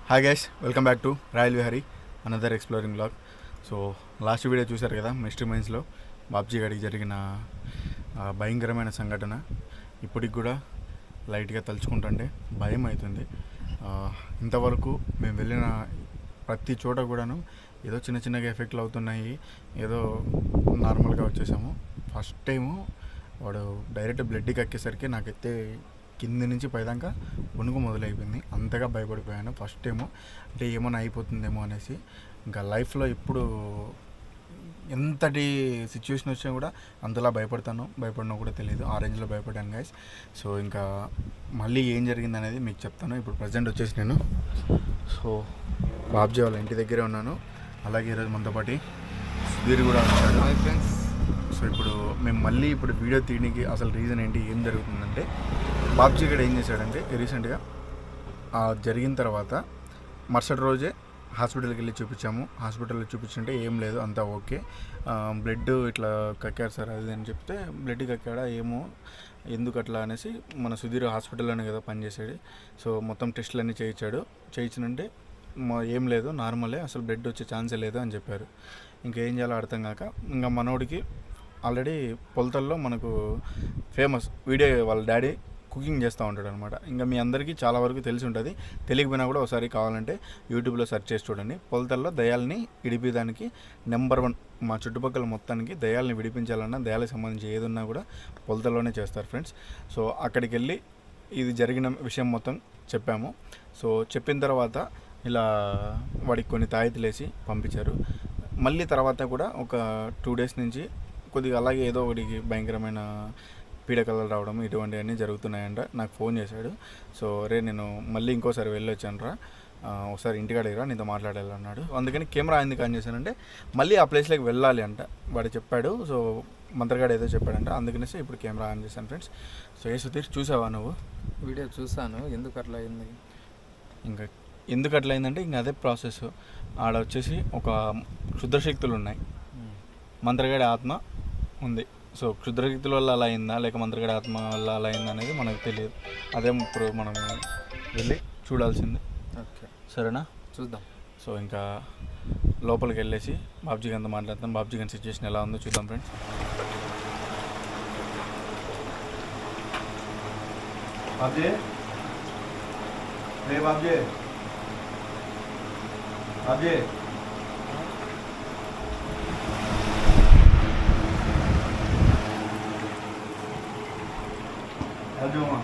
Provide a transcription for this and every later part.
Hi guys, welcome back to royal Vihari another exploring blog. So last video చూశారు కదా, mystery మైన్స్లో Babji గారికి జరిగిన భయంకరమైన సంఘటన ఇప్పటికి కూడా లైట్గా తలుచుకుంటుంటే భయం అవుతుంది. ఇంతవరకు మేము వెళ్ళిన ప్రతి చోట కూడాను ఏదో చిన్న చిన్నగా ఎఫెక్ట్లు అవుతున్నాయి, ఏదో నార్మల్గా వచ్చేసాము. ఫస్ట్ టైము వాడు డైరెక్ట్ బ్లడ్కి ఎక్కేసరికి నాకైతే కింది నుంచి పైదాకా వణుకు మొదలైపోయింది. అంతగా భయపడిపోయాను ఫస్ట్ టైము. అంటే ఏమైనా అయిపోతుందేమో అనేసి. ఇంకా లైఫ్లో ఇప్పుడు ఎంతటి సిచ్యువేషన్ వచ్చినా కూడా అంతలా భయపడినా కూడా తెలియదు. ఆ రేంజ్లో భయపడ్డాను గైస్. సో ఇంకా మళ్ళీ ఏం జరిగింది అనేది మీకు చెప్తాను. ఇప్పుడు ప్రజెంట్ వచ్చేసి నేను బాబ్జీ వాళ్ళ ఇంటి దగ్గరే ఉన్నాను. అలాగే ఈరోజు మనతో పాటు సుధీర్ కూడా వచ్చాడు. Hi friends. సో ఇప్పుడు మేము మళ్ళీ వీడియో తీయడానికి అసలు రీజన్ ఏంటి, ఏం జరుగుతుందంటే బాబ్జీ గడ ఏం చేశాడంటే రీసెంట్గా జరిగిన తర్వాత మరుసటి రోజే హాస్పిటల్కి వెళ్ళి చూపించాము. హాస్పిటల్లో చూపించుంటే ఏం లేదు, అంతా ఓకే, బ్లడ్ ఇట్లా కక్కారు సార్ అది అని చెప్తే బ్లడ్ కక్కాడా ఏమో ఎందుకు అట్లా అనేసి మన సుధీర్ హాస్పిటల్లోనే కదా పనిచేసాడు. సో మొత్తం టెస్టులు అన్నీ చేయించినంటే ఏం లేదు, నార్మలే, అసలు బ్లడ్ వచ్చే ఛాన్సే లేదు అని చెప్పారు. ఇంకా ఏం చేయాలో అర్థం కాక ఇంకా మనోడికి ఆల్రెడీ పొలతల్లో మనకు ఫేమస్ వీడియో వాళ్ళ డాడీ కుకింగ్ చేస్తూ ఉంటాడు అనమాట. ఇంకా మీ అందరికీ చాలా వరకు తెలిసి ఉంటుంది, తెలియకపోయినా కూడా ఒకసారి కావాలంటే యూట్యూబ్లో సెర్చ్ చేసి చూడండి. పొలతల్లో దయాల్ని విడిపించడానికి నెంబర్ 1 మా చుట్టుపక్కల మొత్తానికి దయాల్ని విడిపించాలన్నా, దయాలకు సంబంధించి ఏదున్నా కూడా పొలతల్లోనే చేస్తారు ఫ్రెండ్స్. సో అక్కడికి వెళ్ళి ఇది జరిగిన విషయం మొత్తం చెప్పాము. సో చెప్పిన తర్వాత ఇలా వాడికి కొన్ని తాయితులేసి పంపించారు. మళ్ళీ తర్వాత కూడా ఒక 2 days నుంచి కొద్దిగా అలాగే ఏదో ఒకటికి భయంకరమైన పీడకలలు రావడం ఇటువంటివన్నీ జరుగుతున్నాయంట. నాకు ఫోన్ చేశాడు. సో నేను మళ్ళీ ఇంకోసారి వెళ్ళొచ్చాను రా, ఒకసారి ఇంటికాడికి రా, నీతో మాట్లాడాలన్నాడు. అందుకని కెమెరా ఎందుకు ఆన్ చేశానంటే మళ్ళీ ఆ ప్లేస్లోకి వెళ్ళాలి అంట వాడు చెప్పాడు. సో మంత్రగాడు ఏదో చెప్పాడంట, అందుకనేసి ఇప్పుడు కెమెరా ఆన్ చేశాను ఫ్రెండ్స్. సో సుధీర్ చూసావా నువ్వు? వీడియో చూసాను. ఎందుకు అట్లా అయింది? ఇంకా ఎందుకు అట్లా అయిందంటే ఇంకా అదే ప్రాసెస్. ఆడ వచ్చేసి ఒక క్షుద్రశక్తులు ఉన్నాయి, మంత్రగాడి ఆత్మ ఉంది. సో క్షుద్రశక్తుల వల్ల అలా అయిందా లేక మంత్రగాడి ఆత్మ వల్ల అలా అయిందా అనేది మనకు తెలియదు. అదే ఇప్పుడు మనం వెళ్ళి చూడాల్సిందే. ఓకే, సరేనా? చూద్దాం. సో ఇంకా లోపలికి వెళ్ళేసి బాబ్జీ గారితో మాట్లాడతాం. బాబ్జీ గారి సిచ్యువేషన్ ఎలా ఉందో చూద్దాం ఫ్రెండ్స్. బాబ్జీ, రే బాబ్జీ, బాబ్జీ అజుమా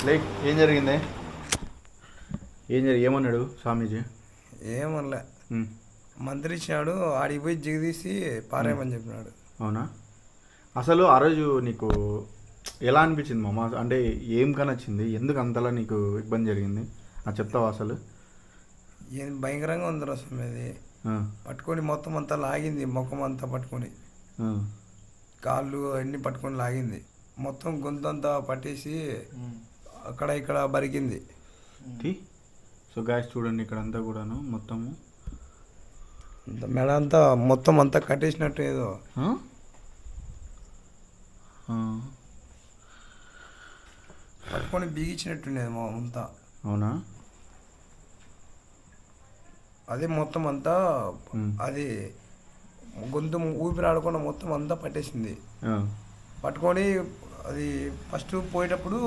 లైక్ ఏం జరిగింది? ఏమన్నాడు స్వామీజీ? ఏమనలే, మంత్రి ఇచ్చినాడు, ఆడికి పోయి జిగదీసి పారేయమని చెప్పినాడు. అవునా? అసలు ఆ రోజు నీకు ఎలా అనిపించింది మామ? అంటే ఏం కనొచ్చింది, ఎందుకు అంతలా నీకు ఇబ్బంది జరిగింది అది చెప్తావా? అసలు ఏం భయంకరంగా ఉంది రసం. అది పట్టుకొని మొత్తం అంతా లాగింది, ముఖం అంతా పట్టుకొని, కాళ్ళు అన్నీ పట్టుకొని లాగింది, మొత్తం గొంతంతా పట్టేసి అక్కడ ఇక్కడ బరికింది. సో గాయస్ చూడండి, ఇక్కడ అంతా కూడాను మొత్తము మెడ అంతా మొత్తం అంతా కట్టేసినట్టు ఏదో పట్టుకొని బిగించినట్టుండేది మా అంతా. అవునా? అదే మొత్తం అంతా అది గొంతు ఊపిరాడకుండా మొత్తం అంతా పట్టేసింది. పట్టుకొని అది ఫస్ట్ పోయేటప్పుడు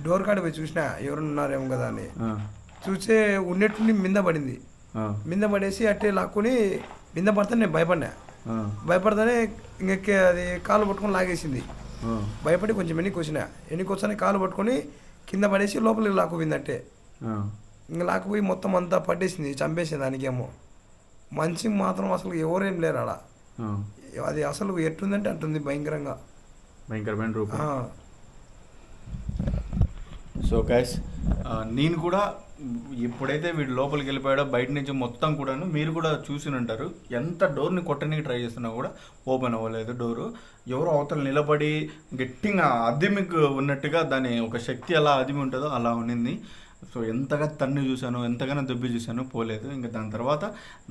డోర్ కాడ పోయి చూసిన ఎవరైనా ఉన్నారేమో కదా అని చూసే ఉన్నట్టుండి మింద పడింది. మింద పడేసి అట్టే లాక్కుని మింద పడితే నేను భయపడతానే ఇంకెక్కి అది కాలు పట్టుకొని లాగేసింది. భయపడి కొంచెం ఎన్నికొచ్చానే కాలు పట్టుకొని కింద పడేసి లోపలికి లాక్కుపోయింది. అట్టే ఇంకా లాక్కుపోయి మొత్తం అంతా పట్టేసింది, చంపేసింది. దానికేమో మంచి మాత్రం అసలు ఎవరేం లేరు ఆడ. అది అసలు ఎట్టుందంటే అట్టుంది, భయంకరమైన రూపం. సో గైస్ నేను కూడా ఎప్పుడైతే వీడు లోపలికి వెళ్ళిపోయాడో బయట నుంచి మొత్తం కూడాను మీరు కూడా చూసి ఉంటారు, ఎంత డోర్ని కొట్టడానికి ట్రై చేస్తున్నా కూడా ఓపెన్ అవ్వలేదు డోరు. ఎవరో అవతల నిలబడి గట్టిగా అదిమికి ఉన్నట్టుగా దాని ఒక శక్తి ఎలా అదిమి ఉంటుందో అలా ఉన్నింది. సో ఎంతగా తన్ని చూశాను, ఎంతగానో దెబ్బి చూశాను, పోలేదు. ఇంకా దాని తర్వాత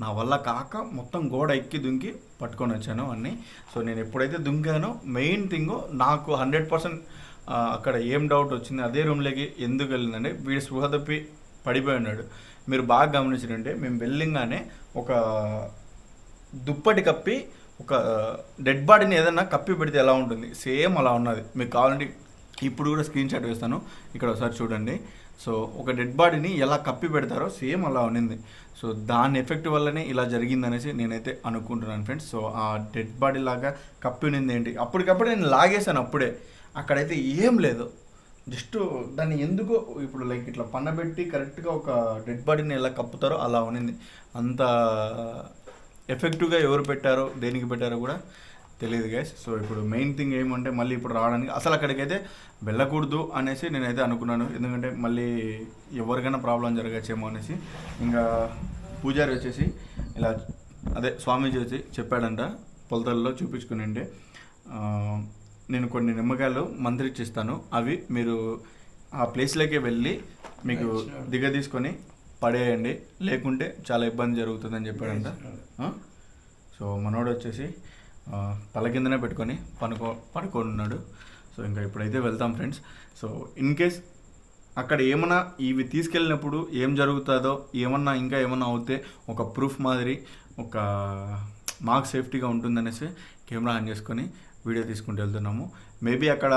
నా వల్ల కాక మొత్తం గోడ ఎక్కి దుంకి పట్టుకొని వచ్చాను అన్నీ. సో నేను ఎప్పుడైతే దుంకానో మెయిన్ థింగ్ నాకు 100% అక్కడ ఏం డౌట్ వచ్చింది, అదే రూమ్లోకి ఎందుకు వెళ్ళిందంటే వీడు స్పృహ తప్పి పడిపోయి ఉన్నాడు. మీరు బాగా గమనించారంటే మేము వెళ్ళంగానే ఒక దుప్పటి కప్పి ఒక డెడ్ బాడీని ఏదన్నా కప్పి పెడితే ఎలా ఉంటుంది సేమ్ అలా ఉన్నది. మీకు కావాలంటే ఇప్పుడు కూడా స్క్రీన్ షాట్ వేస్తాను, ఇక్కడ ఒకసారి చూడండి. సో ఒక డెడ్ బాడీని ఎలా కప్పి పెడతారో సేమ్ అలా ఉన్నింది. సో దాని ఎఫెక్ట్ వల్లనే ఇలా జరిగిందనేసి నేనైతే అనుకుంటున్నాను ఫ్రెండ్స్. సో ఆ డెడ్ బాడీ లాగా కప్పి ఉన్నింది ఏంటి, అప్పటికప్పుడు నేను లాగేశాను అప్పుడే. అక్కడైతే ఏం లేదు, జస్ట్ దాన్ని ఎందుకో ఇప్పుడు లైక్ ఇట్లా పన్నబెట్టి కరెక్ట్గా ఒక డెడ్ బాడీని ఎలా కప్పుతారో అలా ఉన్నింది. అంత ఎఫెక్టివ్గా ఎవరు పెట్టారో దేనికి పెట్టారో కూడా తెలియదు గైస్. సో ఇప్పుడు మెయిన్ థింగ్ ఏమంటే మళ్ళీ ఇప్పుడు రావడానికి అసలు అక్కడికైతే వెళ్ళకూడదు అనేసి నేనైతే అనుకున్నాను. ఎందుకంటే మళ్ళీ ఎవరికైనా ప్రాబ్లం జరగచ్చేమో అనేసి. ఇంకా పూజారి వచ్చేసి ఇలా అదే స్వామీజీ వచ్చి చెప్పాడంట పొలతల్లో చూపించుకుని నేను కొన్ని నిమ్మకాయలు మంత్రిచ్చిస్తాను, అవి మీరు ఆ ప్లేస్లోకి వెళ్ళి మీకు దిగదీసుకొని పడేయండి, లేకుంటే చాలా ఇబ్బంది జరుగుతుందని చెప్పాడంట. సో మనోడు వచ్చేసి తల కిందనే పెట్టుకొని పడుకొని ఉన్నాడు. సో ఇంకా ఇప్పుడైతే వెళ్తాం ఫ్రెండ్స్. సో ఇన్ కేస్ అక్కడ ఏమన్నా ఇవి తీసుకెళ్ళినప్పుడు ఏం జరుగుతుందో, ఏమన్నా ఇంకా ఏమన్నా అవుతే ఒక ప్రూఫ్ మాదిరి ఒక మాకు సేఫ్టీగా ఉంటుందనేసి కెమెరా ఆన్ చేసుకొని వీడియో తీసుకుంటూ వెళ్తున్నాము. మేబీ అక్కడ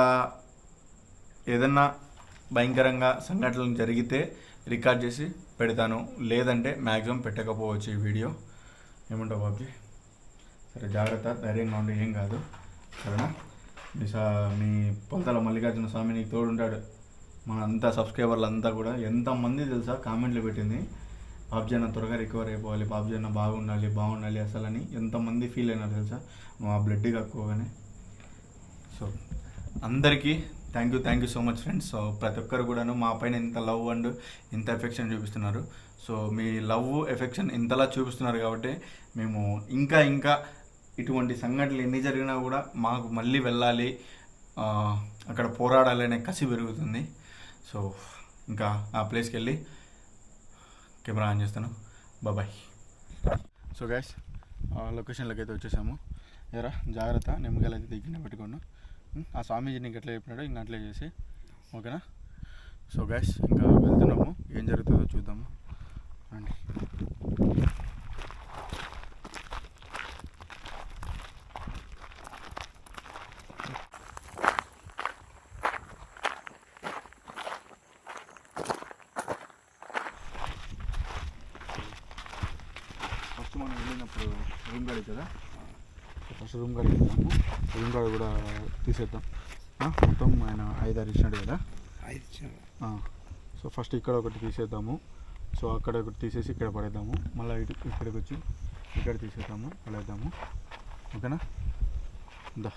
ఏదన్నా భయంకరంగా సంఘటనలు జరిగితే రికార్డ్ చేసి పెడతాను, లేదంటే మ్యాక్సిమం పెట్టకపోవచ్చు ఈ వీడియో. ఏమంటావు బాబుజీ? సరే జాగ్రత్త, ధైర్యంగా ఉండి, ఏం కాదు సరేనా? మీ పొలతల మల్లికార్జున స్వామి నీకు తోడుంటాడు. మన అంతా సబ్స్క్రైబర్లు అంతా కూడా ఎంతమంది తెలుసా కామెంట్లు పెట్టింది, బాబుజీ అన్న త్వరగా రికవర్ అయిపోవాలి, బాబుజీ అన్న బాగుండాలి అసలు అని ఎంతమంది ఫీల్ అయినారు తెలుసా మా బ్లడ్ కక్కువగానే. సో అందరికీ thank you so much friends. So ప్రతి ఒక్కరు కూడాను మా పైన ఇంత లవ్ అండ్ ఇంత ఎఫెక్షన్ చూపిస్తున్నారు. సో మీ లవ్ ఎఫెక్షన్ ఇంతలా చూపిస్తున్నారు కాబట్టి మేము ఇంకా ఇటువంటి సంఘటనలు ఎన్ని జరిగినా కూడా మాకు మళ్ళీ వెళ్ళాలి, అక్కడ పోరాడాలి అనే కసి పెరుగుతుంది. సో ఇంకా ఆ ప్లేస్కి వెళ్ళి కెమెరా ఆన్ చేస్తాను. బాయ్. సో గైస్ లొకేషన్లోకి అయితే వచ్చేసాము. ఎరా జాగ్రత్త, నిమ్మకాయలు అయితే దగ్గర పెట్టుకోండి. ఆ స్వామీజీ నీకు ఎట్లా చెప్పినాడో ఇంకా అట్లే చేసి, ఓకేనా? సో గైస్ ఇంకా వెళ్తున్నాము, ఏం జరుగుతుందో చూద్దాము రండి. ఫస్ట్ మనం వెళ్ళినప్పుడు రూమ్ గాడి కదా, ఫస్ట్ రూమ్ గాడి వెళ్తాము. రూమ్ గాడి కూడా తీసేద్దాం. మొత్తం ఆయన 5-6 ఇచ్చినాడు కదా. సో ఫస్ట్ ఇక్కడ ఒకటి తీసేద్దాము. సో అక్కడ ఒకటి తీసేసి ఇక్కడ పడేద్దాము. మళ్ళీ ఇక్కడికి వచ్చి ఇక్కడ తీసేద్దాము, పడేద్దాము. ఓకేనా? దా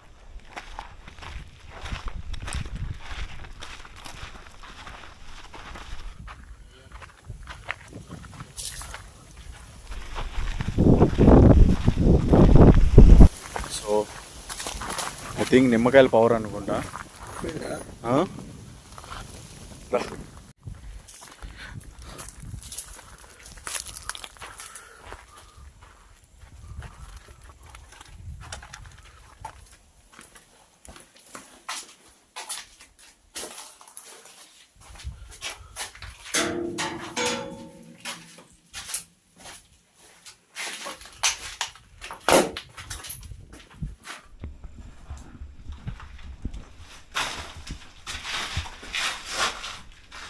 ఐ థింక్ నిమ్మకాయల పవర్ అనుకుంటా.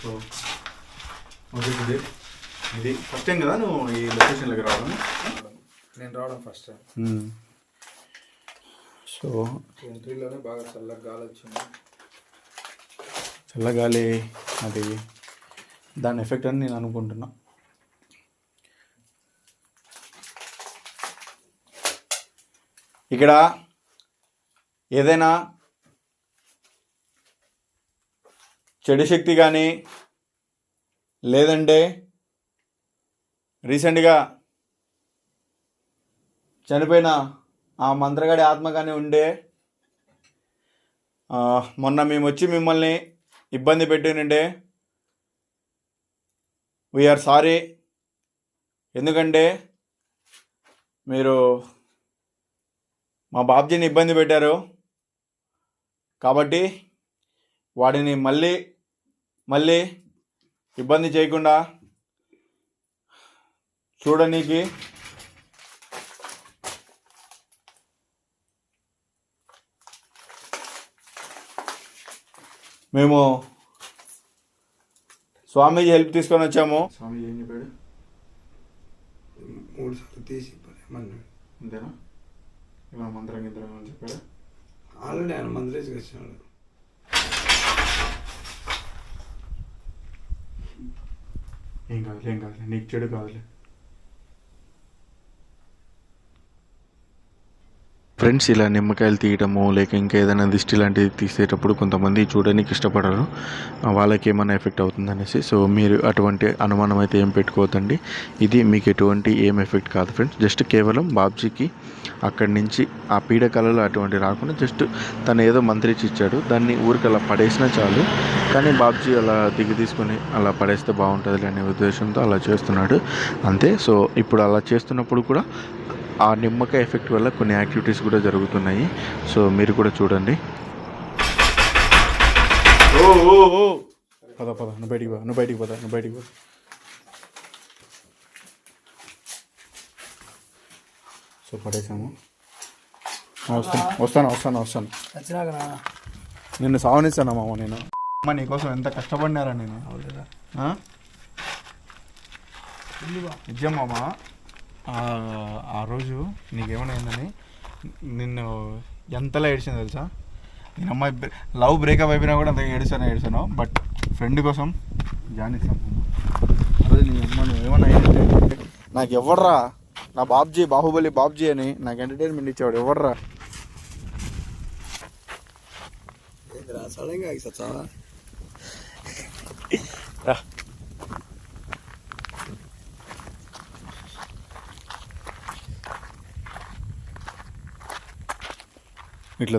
సో ఓకే సుధీర్, ఇది ఫస్ట్ టైం కదా నువ్వు ఈ లొకేషన్లోకి రావడం? నేను రావడం ఫస్ట్ టైం. సో ఎంట్రీలోనే బాగా చల్లగా గాలి వచ్చింది. చల్లగాలి అది దాని ఎఫెక్ట్ అని నేను అనుకుంటున్నా. ఇక్కడ ఏదైనా చెడు శక్తి కానీ లేదంటే రీసెంట్గా చనిపోయిన ఆ మంత్రగాడి ఆత్మ కానీ ఉండే మొన్న మేము వచ్చి మిమ్మల్ని ఇబ్బంది పెట్టినంటే వీఆర్ సారీ. ఎందుకంటే మీరు మా బాబ్జీని ఇబ్బంది పెట్టారు కాబట్టి వాడిని మళ్ళీ ఇబ్బంది చేయకుండా చూడనీకి మేము స్వామీజీ హెల్ప్ తీసుకొని వచ్చాము. స్వామీజీ ఏం చెప్పాడు? 3 సార్లు తీసి అంతేనా? ఇలా మంత్రం గింత్రం అని చెప్పాడు. ఆల్రెడీ ఆయన మంత్రేసి వచ్చినాడు. ఏం కాదులే, నీకు చెడు కాదులే. ఫ్రెండ్స్, ఇలా నిమ్మకాయలు తీయటము లేక ఇంకా ఏదైనా దిష్టి లాంటిది తీసేటప్పుడు కొంతమంది చూడడానికి ఇష్టపడరు, వాళ్ళకి ఏమైనా ఎఫెక్ట్ అవుతుందనేసి. సో మీరు అటువంటి అనుమానం అయితే ఏం పెట్టుకోవద్దండి. ఇది మీకు ఎటువంటి ఏం ఎఫెక్ట్ కాదు ఫ్రెండ్స్. జస్ట్ కేవలం బాబ్జీకి అక్కడి నుంచి ఆ పీడకలలు అటువంటి రాకుండా జస్ట్ తను ఏదో మంత్రించి ఇచ్చాడు, దాన్ని ఊరికి అలా పడేసినా చాలు. కానీ బాబ్జీ అలా దిగి తీసుకొని అలా పడేస్తే బాగుంటుంది అనే ఉద్దేశంతో అలా చేస్తున్నాడు అంతే. సో ఇప్పుడు అలా చేస్తున్నప్పుడు కూడా ఆ నిమ్మకాయ ఎఫెక్ట్ వల్ల కొన్ని యాక్టివిటీస్ కూడా జరుగుతున్నాయి. సో మీరు కూడా చూడండి. పద నువ్వు బయటికి పద. సో పడేసాము. వస్తాను. నిన్ను సావనిస్తాను మామ. నేను అమ్మ నీకోసం ఎంత కష్టపడినారా నేను. నిజం మామ, ఆ రోజు నీకేమైనా అయిందని నిన్ను ఎంతలా ఏడ్చాను తెలుసా. నేను అమ్మాయి లవ్ బ్రేకప్ అయిపోయినా కూడా అంత ఏడుస్తాను. బట్ ఫ్రెండ్ కోసం జానిస్తాను. ఆ రోజు నీ అమ్మ నువ్వు ఏమన్నా అయిందంటే నాకు ఎవర్రా, నా బాహుబలి బాబ్జీ అని నాకు ఎంటర్టైన్మెంట్ ఇచ్చేవాడు ఎవర్రా. రా ఇట్లా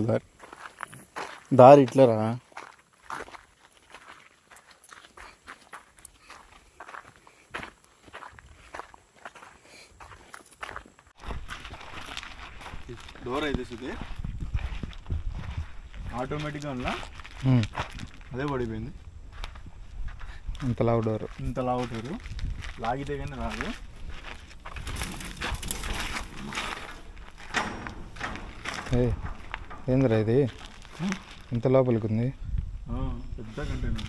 దారి ఇట్లరా. డోర్ అయితే సుదే ఆటోమేటిక్గా ఉన్నా అదే పడిపోయింది. ఇంత లావు డోరు లాగితే కానీ రాదు. ఏందిరా ఇది ఇంత లోపలికి ఉంది? పెద్ద కంటైనర్.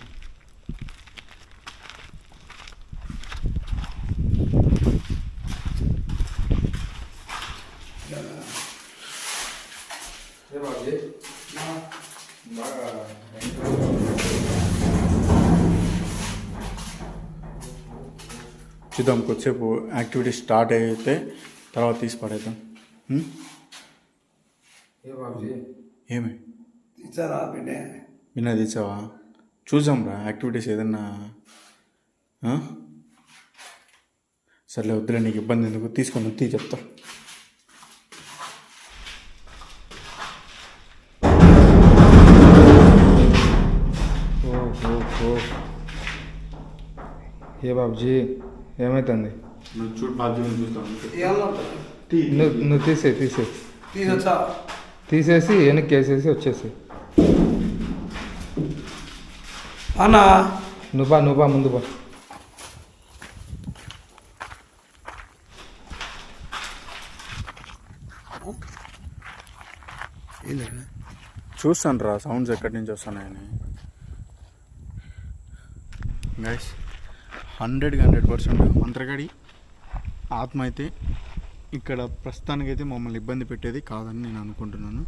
చూద్దాం, కొద్దిసేపు యాక్టివిటీ స్టార్ట్ అయితే తర్వాత తీసి పడేద్దాం. ఏమి విన్నా తీసావా? చూసాం రా యాక్టివిటీస్ ఏదన్నా. సర్లే వద్దులే, నీకు ఇబ్బంది ఎందుకు, తీసుకొని తీ చెప్తా. ఏ బాబుజీ ఏమైతుంది? నువ్వు చూడు బాబుజీ చూస్తాను. నువ్వు తీసేసి వెనక్కి వేసేసి వచ్చేసి అన్నా నువ్వు బా ముందు బా. చూస్తాను రా సౌండ్స్ ఎక్కడి నుంచి వస్తున్నాయని. గైస్ 100% మంత్రగాడి ఆత్మ అయితే ఇక్కడ ప్రస్తుతానికైతే మమ్మల్ని ఇబ్బంది పెట్టేది కాదని నేను అనుకుంటున్నాను.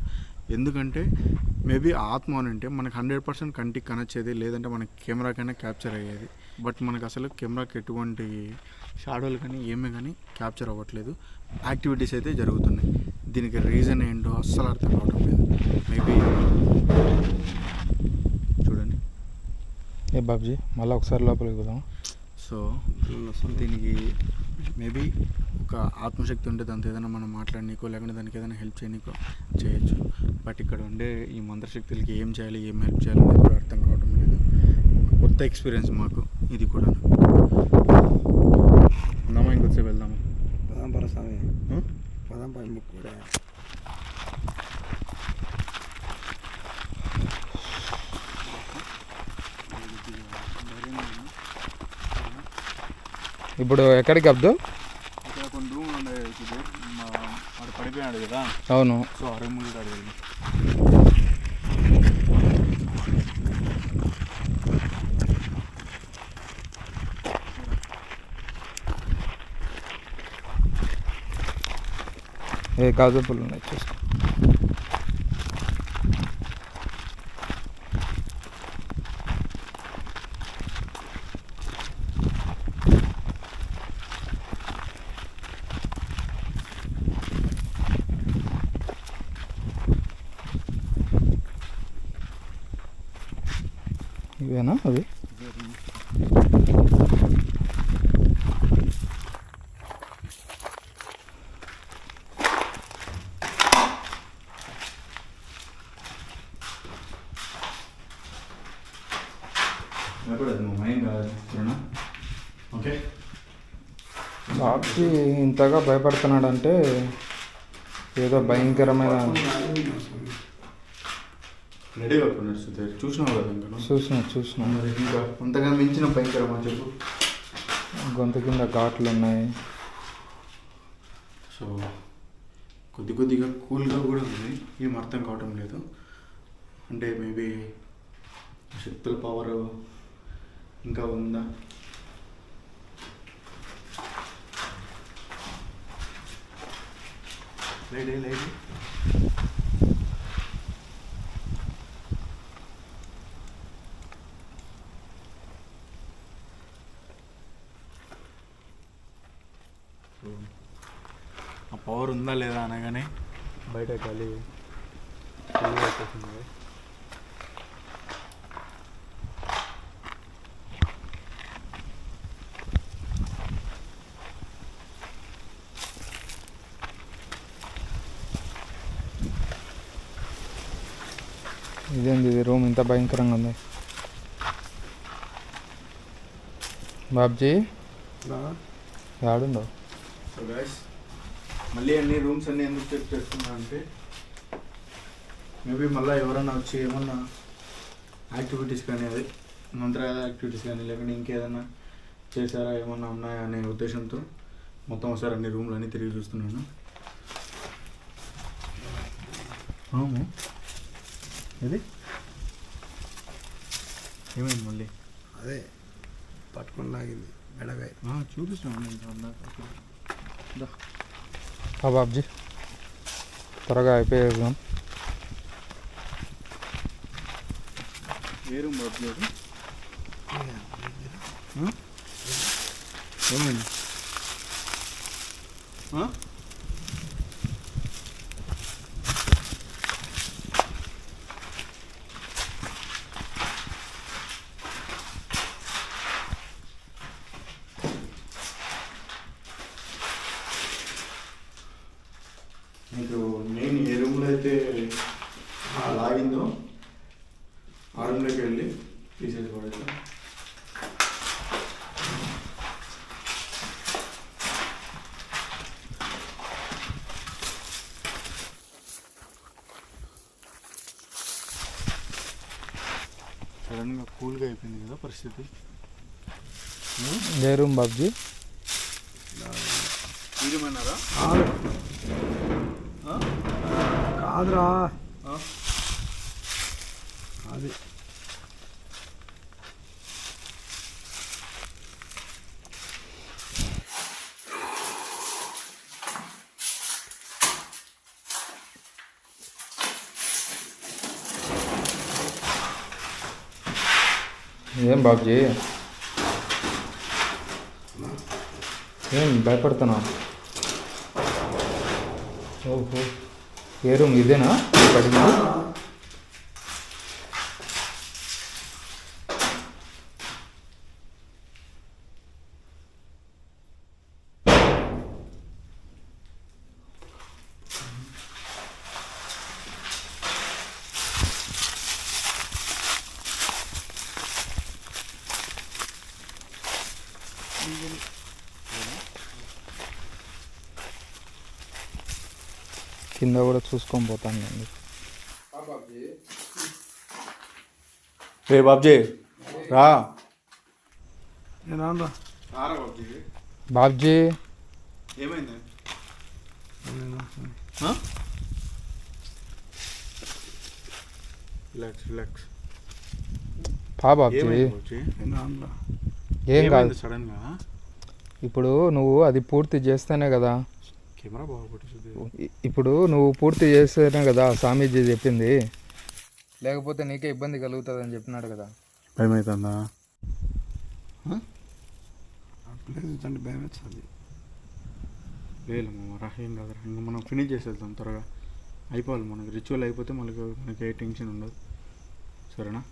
ఎందుకంటే మేబీ ఆత్మ అని అంటే మనకు 100% కంటికి కనొచ్చేది, లేదంటే మనకి కెమెరాకైనా క్యాప్చర్ అయ్యేది. బట్ మనకు అసలు కెమెరాకి ఎటువంటి షాడోలు కానీ ఏమీ కానీ క్యాప్చర్ అవ్వట్లేదు. యాక్టివిటీస్ అయితే జరుగుతున్నాయి. దీనికి రీజన్ ఏంటో అస్సలు అర్థం కావడం లేదు. మేబీ చూడండి. ఏ బాబ్జీ మళ్ళీ ఒకసారి లోపలికి పోదాం. సో దీనికి మేబీ ఒక ఆత్మశక్తి ఉంటే దాంతో ఏదైనా మనం మాట్లాడనీకో లేకుంటే దానికి ఏదైనా హెల్ప్ చేయనీకో చేయొచ్చు. బట్ ఇక్కడ ఉండే ఈ మంత్రశక్తులకి ఏం చేయాలి, ఏం హెల్ప్ చేయాలి అనేది కూడా అర్థం కావడం లేదు. కొత్త ఎక్స్పీరియన్స్ మాకు ఇది కూడా. ఉందామా ఇంకొచ్చేపు వెళ్దామా? పదాంపర స్వామి ఆ? పదాంపర ముక్కు కూడా ఇప్పుడు ఎక్కడికి అబ్దు? ఇక్కడ కొన్ని రూమ్లు ఉన్నాయి సుధీర్, వాడు పడిపోయాడు కదా, అవును. సో ఆ రూమ్ కూడా అడిగింది. ఏ గాజుపులు ఉన్నాయి చూసుకో. ఇవేనా అవి? భయపడదు మా మైండ్ కాదు సరేనా? ఓకే. బాబుకి ఇంతగా భయపడుతున్నాడంటే ఏదో భయంకరమైన రెడీగా కొన్నాడు సుధీర్, చూసినావు కదా ఇంకా చూసిన మరి ఇంకా అంతగా మించిన భయంకరమా చెప్పు. గొంతు కింద ఘాట్లు ఉన్నాయి. సో కొద్దిగా కూల్గా కూడా ఉంది, ఏం అర్థం కావటం లేదు. అంటే మేబీ శక్తుల పవర్ ఇంకా ఉందా? లైట్ ఆ పవర్ ఉందా లేదా అనగానే బయట గాలి వచ్చేసింది. ఇదేంది ఇది రూమ్ ఇంత భయంకరంగా ఉంది? బాబ్జీ ఆడుండవు. సో గైస్, మళ్ళీ అన్ని రూమ్స్ అన్నీ ఎందుకు చెక్ చేస్తున్నా అంటే మేబీ మళ్ళీ ఎవరైనా వచ్చి ఏమన్నా యాక్టివిటీస్ కానీ, అది మంత్రాల యాక్టివిటీస్ కానీ, లేకుంటే ఇంకేదైనా చేశారా, ఏమన్నా ఉన్నాయా అనే ఉద్దేశంతో మొత్తం ఒకసారి అన్ని రూమ్లు అన్నీ తిరిగి చూస్తున్నాను. అవును, ఇది ఏమైంది మళ్ళీ? అదే పట్టుకుని లాగింది మెడగాయ. చూపిస్తున్నాను. బాబ్జీ త్వరగా అయిపోయేద్దాం. ఏ రూమ్ బాబు? ఏమైంది? మీకు నేను ఏ రూమ్లో అయితే లాగిందో ఆ రూమ్లోకి వెళ్ళి తీసేసి పడేది. సడన్గా కూల్గా అయిపోయింది కదా పరిస్థితి. ఏ రూమ్ బాబ్జీ? తీరమన్నారా? కాదురా అది ఏం బాబ్జీ ఏం భయపడుతున్నావు? ఓహో, ఏ రూమ్ ఇదేనా పడింది? కింద కూడా చూసుకొని పోతాను అండి. రే బాబ్జీ రా. నేను బాబ్జీ ఏమైంది? రిలాక్స్. పా బాబ్జీ, ఏం కాదు. సడన్ గా ఇప్పుడు నువ్వు అది పూర్తి చేస్తేనే కదా, కెమెరా బాగుపడుతుంది. ఇప్పుడు నువ్వు పూర్తి చేస్తేనే కదా స్వామీజీ చెప్పింది, లేకపోతే నీకే ఇబ్బంది కలుగుతుంది అని చెప్పినాడు కదా. భయం అవుతుందా? భయం వచ్చింది. లేదు రా, ఏం కాదు. ఇంకా మనం ఫినిష్ చేసేద్దాం త్వరగా, అయిపోవాలి. మనకి రిచువల్ అయిపోతే మనకి ఏ టెన్షన్ ఉండదు. సరేనా?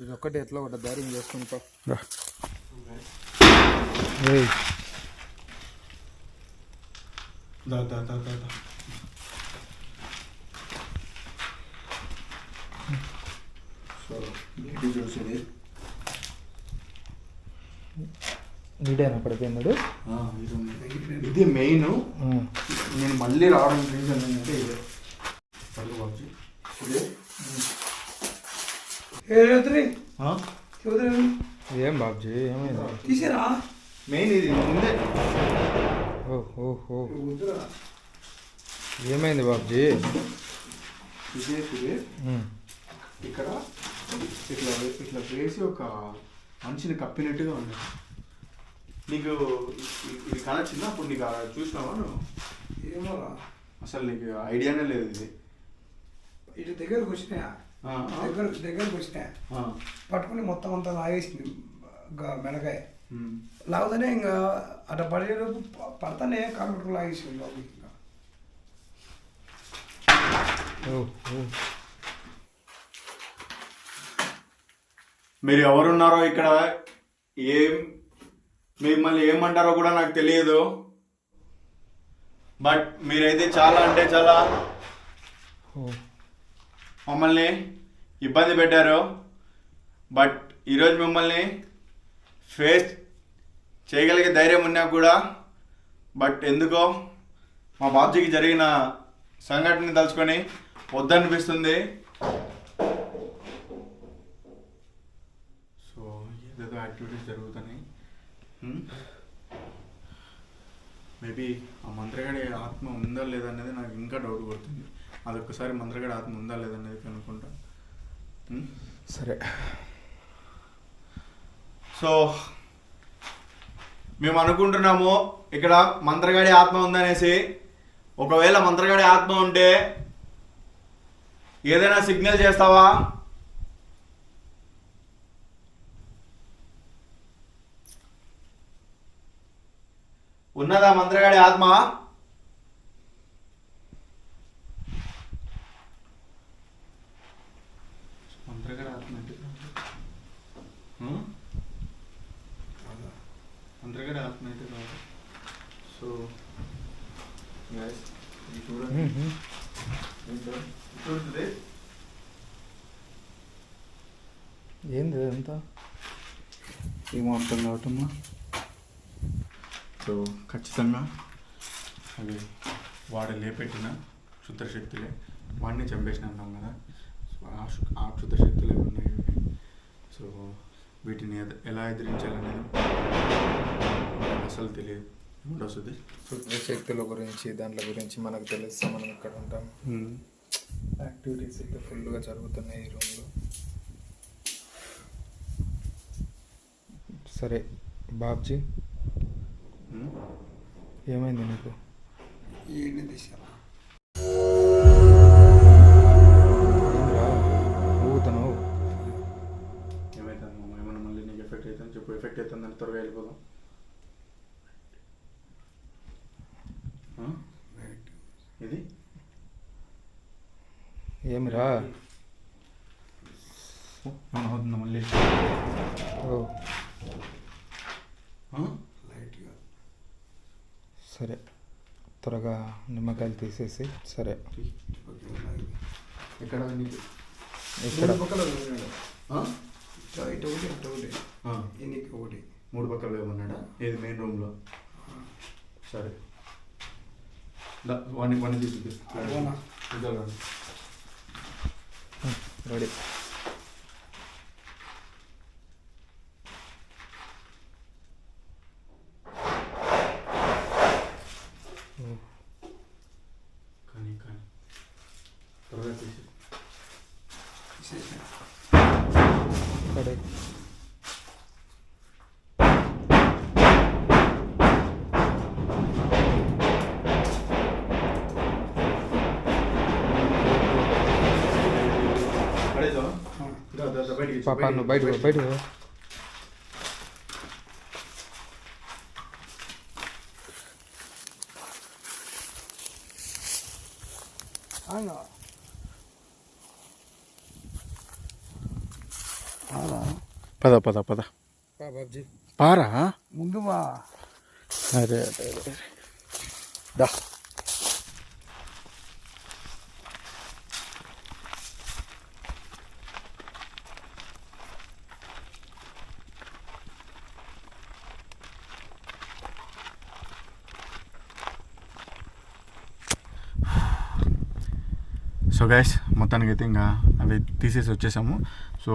ఇది ఒక్కటి ఎట్లా ఒకటి ధైర్యం చేసుకుంటా. చూసేది నీడేనా పడిపోయినాడు. ఇది మెయిన్. నేను మళ్ళీ రావడానికి రీజన్ ఏంటంటే ఇదే. ఏం బాబ్జీ ఏమైంది? తీసారా? మెయిన్ ఇది ముందే. ఓహో ఏమైంది బాబ్జీ? ఇక్కడ ఇట్లా వేసి ఒక మనిషిని కప్పినట్టుగా ఉంది. నీకు ఇది కనొచ్చిందా? అప్పుడు నీకు చూసినావా నువ్వు? ఏమో అసలు నీకు ఐడియానే లేదు. ఇది ఇటు దగ్గరకు వచ్చినాయా? దగ్గరకు వచ్చినాయా? పట్టుకుని మొత్తం అంతా లాగేసింది మెడకాయ. లాగుతానే ఇంకా అట్లా పడేటప్పుడు పడతానే కంప్యూటర్ లాగేసింది బాబు. ఇంకా మీరు ఎవరున్నారో ఇక్కడ, మిమ్మల్ని ఏమంటారో కూడా నాకు తెలియదు. బట్ మీరైతే చాలా అంటే చాలా మమ్మల్ని ఇబ్బంది పెట్టారు. బట్ ఈరోజు మిమ్మల్ని ఫేస్ చేయగలిగే ధైర్యం ఉన్నా కూడా, బట్ ఎందుకో మా బాబ్జీకి జరిగిన సంఘటన తలుచుకొని వద్దనిపిస్తుంది. సో ఏదేదో యాక్టివిటీస్ జరుగుతున్నాయి. మేబీ ఆ మంత్రగాడి ఆత్మ ఉందా లేదా అనేది నాకు ఇంకా డౌట్ కొడుతుంది. అదొక్కసారి మంత్రగాడి ఆత్మ ఉందా లేదనేది కనుక్కుంటా. సరే. సో మేము అనుకుంటున్నాము ఇక్కడ మంత్రగాడి ఆత్మ ఉందనేసి. ఒకవేళ మంత్రగాడి ఆత్మ ఉంటే ఏదైనా సిగ్నల్ చేస్తావా? ఉన్నదా మంత్రగాడి ఆత్మ? మంత్రగాడి ఆత్మ మంత్రగాడి ఆత్మ అయితే కాదు. సో చూడండి ఏంది అంతా ఏమో అర్థం కావటమ్మా. సో ఖచ్చితంగా అవి వాడు లేపెట్టిన క్షుద్రశక్తులే. వాడిని చంపేసిన అన్నాం కదా. సో ఆ క్షుద్రశక్తులే ఉన్నాయి. సో వీటిని ఎలా ఎదిరించాలనేది అసలు తెలియదు. ఏముండొస్తుంది శక్తుల గురించి దాంట్లో గురించి మనకు తెలుస్తా. మనం ఇక్కడ ఉంటాం. యాక్టివిటీస్ అయితే ఫుల్గా జరుగుతున్నాయి ఈ రూమ్లో. సరే బాబ్జీ, ఏమైంది నీకు? ఏంటి దిశ? ఊగుతాను. ఏమవుతుంది మామ? ఏమన్నా మళ్ళీ నీకు ఎఫెక్ట్ అవుతుంది చెప్పు. ఎఫెక్ట్ అవుతుందని త్వరగా వెళ్ళిపోదాం. ఇది ఏమిరా? ఏమన్నా అవుతుందా మళ్ళీ? సరే త్వరగా నిమ్మకాయలు తీసేసి. సరే ఎక్కడ నీకు? ఇక్కడ ఇటు ఒకటి అటు ఒకటి ఎన్నికి ఒకటి 3 పక్కలు ఏమన్నాడా? ఏది మెయిన్ రూమ్లో? సరే రెడీ. కానీ త్వరగా తీసి పాప నువ్వు బయట పద పద పద బాబ్జీ పారా ముందు బా. అరే అరే అరే దా. సో గైస్ మొత్తానికి అయితే ఇంకా అవి తీసేసి వచ్చేసాము. సో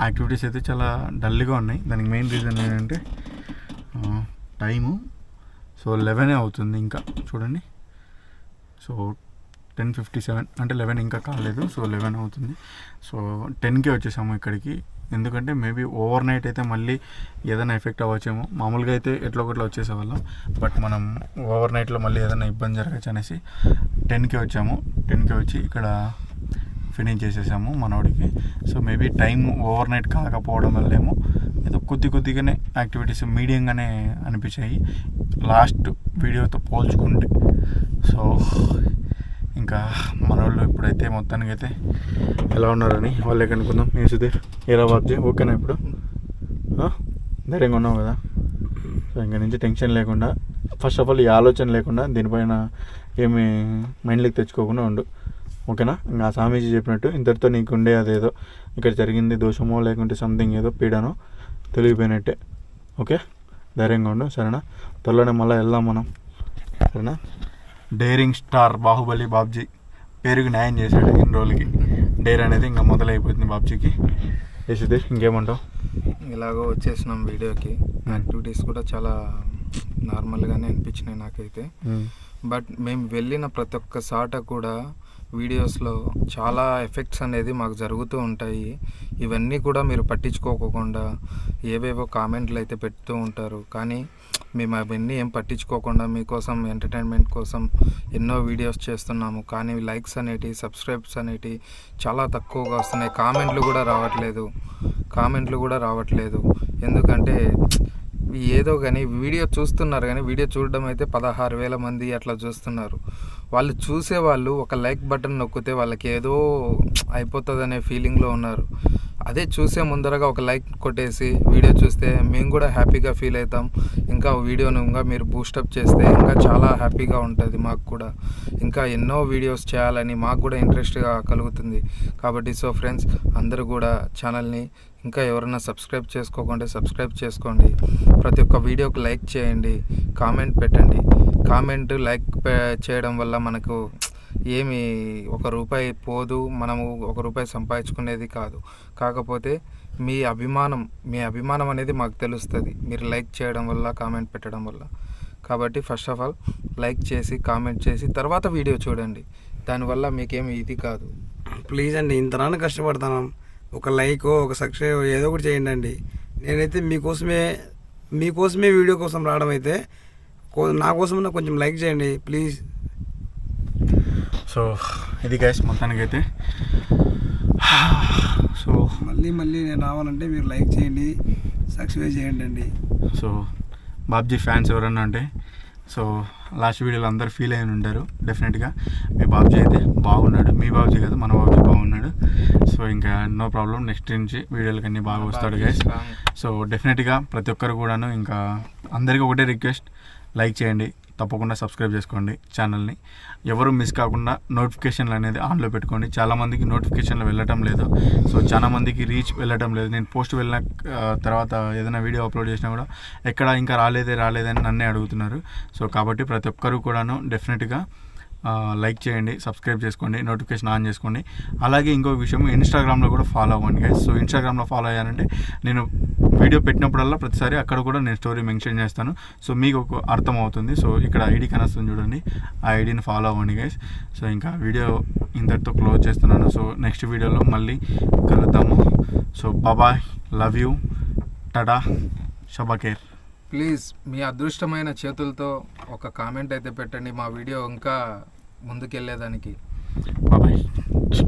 యాక్టివిటీస్ అయితే చాలా డల్గా ఉన్నాయి. దానికి మెయిన్ రీజన్ ఏంటంటే టైము. సో 11 అవుతుంది ఇంకా చూడండి. సో 10:57 అంటే 11 ఇంకా కాలేదు. సో 11 అవుతుంది. సో 10కే వచ్చేసాము ఇక్కడికి. ఎందుకంటే మేబీ ఓవర్ నైట్ అయితే మళ్ళీ ఏదైనా ఎఫెక్ట్ అవ్వచ్చేమో. మామూలుగా అయితే ఎట్లా ఒకట్లా వచ్చేసేవాళ్ళం. బట్ మనం ఓవర్ నైట్లో మళ్ళీ ఏదైనా ఇబ్బంది జరగచ్చు అనేసి 10కే వచ్చాము. 10కే వచ్చి ఇక్కడ ఫినిష్ చేసేసాము మనోడికి. So maybe time over night కాకపోవడం వల్ల ఏమో ఏదో కొద్దిగానే యాక్టివిటీస్ మీడియంగానే అనిపించాయి లాస్ట్ వీడియోతో పోల్చుకుంటే. సో ఇంకా మన వాళ్ళు ఇప్పుడైతే మొత్తానికి అయితే ఎలా ఉన్నారని వాళ్ళే కనుక్కుందాం. ఏ సుధీర్ ఏరా బాబ్జీ ఓకేనా ఇప్పుడు? ధైర్యంగా ఉన్నావు కదా? సో ఇంకా నుంచి టెన్షన్ లేకుండా, ఫస్ట్ ఆఫ్ ఆల్ ఈ ఆలోచన లేకుండా, దీనిపైన ఏమి మైండ్లోకి తెచ్చుకోకుండా ఉండు, ఓకేనా? ఇంకా స్వామీజీ చెప్పినట్టు ఇంతటితో నీకు ఉండే అదేదో ఇక్కడ జరిగింది దోషమో లేకుంటే సంథింగ్ ఏదో పీడనో తెలిగిపోయినట్టే. ఓకే, ధైర్యంగా ఉండు, సరేనా? త్వరలోనే మళ్ళీ వెళ్దాం మనం, సరేనా? డేరింగ్ స్టార్ బాహుబలి బాబ్జీ పేరుకి న్యాయం చేశాడు ఇన్ని రోజులకి. డేర్ అనేది ఇంకా మొదలైపోతుంది బాబ్జీకి. ఏ సుధీర్ ఇంకేమంటావు? ఇలాగో వచ్చేసినాం వీడియోకి. యాక్టివిటీస్ కూడా చాలా నార్మల్గానే అనిపించినాయి నాకైతే. బట్ మేము వెళ్ళిన ప్రతి ఒక్క సాట కూడా వీడియోస్లో చాలా ఎఫెక్ట్స్ అనేది మాకు జరుగుతూ ఉంటాయి. ఇవన్నీ కూడా మీరు పట్టించుకోకుండా ఏవేవో కామెంట్లు అయితే పెడుతూ ఉంటారు. కానీ మేము అవన్నీ ఏం పట్టించుకోకుండా మీకోసం ఎంటర్టైన్మెంట్ కోసం ఎన్నో వీడియోస్ చేస్తున్నాము. కానీ లైక్స్ అనేటివి, సబ్స్క్రైబ్స్ అనేటివి చాలా తక్కువగా వస్తున్నాయి. కామెంట్లు కూడా రావట్లేదు. ఎందుకంటే ఏదో కానీ వీడియో చూస్తున్నారు, కానీ వీడియో చూడడం అయితే 16,000 మంది అట్లా చూస్తున్నారు. వాళ్ళు చూసేవాళ్ళు ఒక లైక్ బటన్ నొక్కితే వాళ్ళకి ఏదో అయిపోతుందనే ఫీలింగ్లో ఉన్నారు. అదే చూసే ముందరగా ఒక లైక్ కొట్టేసి వీడియో చూస్తే మేము కూడా హ్యాపీగా ఫీల్ అవుతాం. ఇంకా వీడియోను ఇంకా మీరు బూస్టప్ చేస్తే ఇంకా చాలా హ్యాపీగా ఉంటుంది మాకు కూడా. ఇంకా ఎన్నో వీడియోస్ చేయాలని మాకు కూడా ఇంట్రెస్ట్గా కలుగుతుంది. కాబట్టి సో ఫ్రెండ్స్, అందరూ కూడా ఛానల్ని ఇంకా ఎవరైనా సబ్స్క్రైబ్ చేసుకోకుండా సబ్స్క్రైబ్ చేసుకోండి. ప్రతి ఒక్క వీడియోకి లైక్ చేయండి, కామెంట్ పెట్టండి. కామెంట్ లైక్ చేయడం వల్ల మనకు ఏమి ₹1 పోదు, మనము ₹1 సంపాదించుకునేది కాదు. కాకపోతే మీ అభిమానం అనేది మాకు తెలుస్తుంది మీరు లైక్ చేయడం వల్ల, కామెంట్ పెట్టడం వల్ల. కాబట్టి ఫస్ట్ ఆఫ్ ఆల్ లైక్ చేసి కామెంట్ చేసి తర్వాత వీడియో చూడండి. దానివల్ల మీకేమి ఇది కాదు. ప్లీజ్ అండి, ఇంతనాన్ని కష్టపడతాను, ఒక లైక్ ఒక సబ్స్క్రైబ్ ఏదో ఒకటి చేయండి అండి. నేనైతే మీకోసమే వీడియో కోసం రావడం అయితే, నా కోసం కొంచెం లైక్ చేయండి ప్లీజ్. సో ఇది గైస్ మొత్తానికి అయితే. సో మళ్ళీ నేను రావాలంటే మీరు లైక్ చేయండి, సబ్స్క్రైబ్ చేయండి అండి. సో బాబ్జీ ఫ్యాన్స్ ఎవరన్నా అంటే, సో లాస్ట్ వీడియోలో అందరు ఫీల్ అయిన ఉంటారు డెఫినెట్గా. మీ బాబ్జీ అయితే బాగున్నాడు, మీ బాబ్జీ కాదు మన బాబ్జీ బాగున్నాడు. సో ఇంకా నో ప్రాబ్లం, నెక్స్ట్ నుంచి వీడియోలకి అన్నీ బాగా వస్తాడు గైస్. సో డెఫినెట్గా ప్రతి ఒక్కరు కూడాను, ఇంకా అందరికీ ఒకటే రిక్వెస్ట్, లైక్ చేయండి, తప్పకుండా సబ్స్క్రైబ్ చేసుకోండి ఛానల్ని. ఎవరు మిస్ కాకుండా నోటిఫికేషన్లు అనేది ఆన్లో పెట్టుకోండి. చాలామందికి నోటిఫికేషన్లు వెళ్ళటం లేదు. సో చాలామందికి రీచ్ వెళ్ళటం లేదు. నేను పోస్ట్ వెళ్ళిన తర్వాత ఏదైనా వీడియో అప్లోడ్ చేసినా కూడా ఎక్కడ ఇంకా రాలేదని నన్నే అడుగుతున్నారు. సో కాబట్టి ప్రతి ఒక్కరు కూడాను డెఫినెట్గా లైక్ చేయండి, సబ్స్క్రైబ్ చేసుకోండి, నోటిఫికేషన్ ఆన్ చేసుకోండి. అలాగే ఇంకో విషయం, ఇన్స్టాగ్రామ్లో కూడా ఫాలో అవ్వండి గైస్. సో ఇన్స్టాగ్రామ్లో ఫాలో అయ్యానంటే నేను వీడియో పెట్టినప్పుడల్లా ప్రతిసారి అక్కడ కూడా నేను స్టోరీ మెన్షన్ చేస్తాను. సో మీకు ఒక అర్థం అవుతుంది. సో ఇక్కడ ఐడి కనొస్తుంది చూడండి, ఆ ఐడిని ఫాలో అవ్వండి గైస్. సో ఇంకా వీడియో ఇంతటితో క్లోజ్ చేస్తున్నాను. సో నెక్స్ట్ వీడియోలో మళ్ళీ కలుద్దాము. So bye, love you, tata, షబాకేర్. ప్లీజ్ మీ అదృష్టమైన చేతులతో ఒక కామెంట్ అయితే పెట్టండి మా వీడియో ఇంకా ముందుకెళ్ళేదానికి. బాయ్.